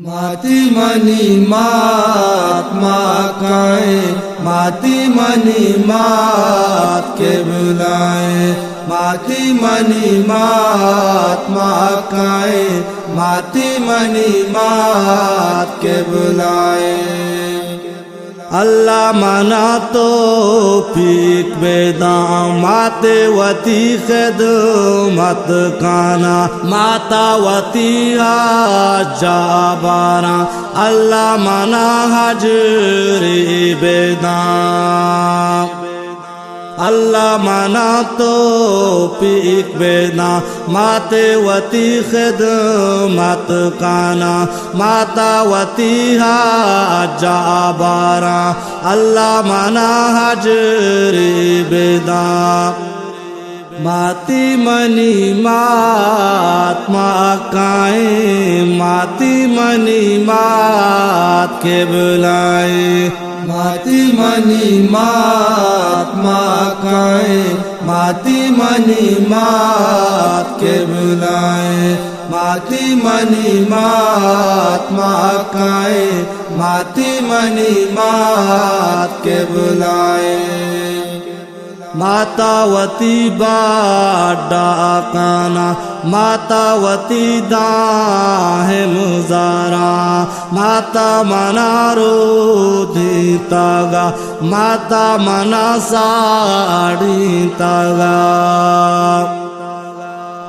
माती मनी मात माकाए माती मनी मात के बुलाए माती मनी मात माकाए माती मनी मात के बुलाए अल्लाह मना तो पीक बेदा माते वती खिदमत काना माता वती जाबारा अल्लाह मना हजरी बेदा अल्लाह मना तो पीक बेना माते वती खिदमत काना माता वती जाबारा अल्लाह मना हजरी बेदा माती मनी मात माकाए माती मनी मात के बुलाए माती मनी मात माकाए माती मनी मात के बुलाए माती मनी मात माकाए माती मनी मात के बुलाए मातावती बाडा काना मातावती दाहे मुजारा माता मना रोधी तागा माता मना साड़ी तागा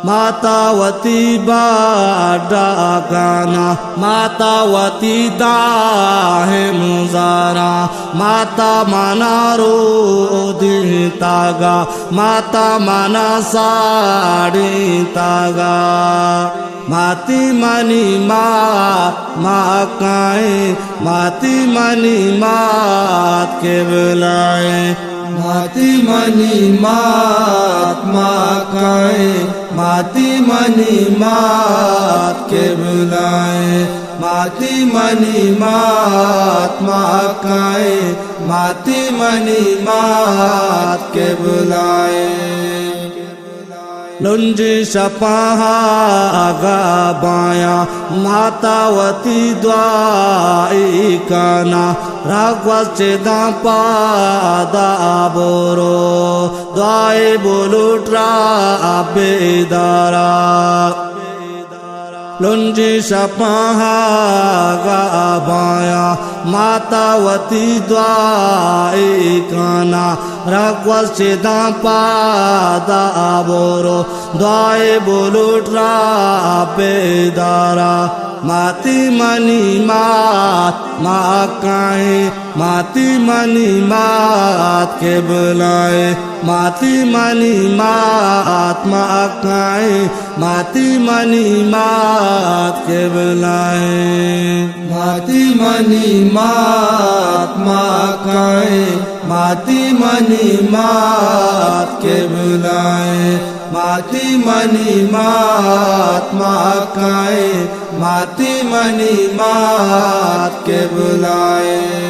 मातावती बाडा काना मातावती दाहे मुजारा माता मना रोधी तागा माता मना साड़ी तागा माती मनी मात माकाए माती मनी मात के बुलाए माती मनी मात माकाए माती मनी मात के बुलाए माती मनी मात माकाए माती मनी मात के बुलाए लुंजी शपाहा आगा बाया मातावती द्वाई काना रागवचेदा पादा बोरो द्वाई बोलुट्रा बेदारा लुंजी शपाहा गाबाया मातावती द्वाई काना रघुवंशिदा पादा बोरो द्वाई बोलुट्रा बेदारा माती मनी मात माकाए माती मनी मात के बुलाए माती मनी मात माकाए माती मनी मात के बुलाए माती मनी मात माकाए माती मनी मात के बुलाए माती मनी मात माकाए माती मनी मात के बुलाए।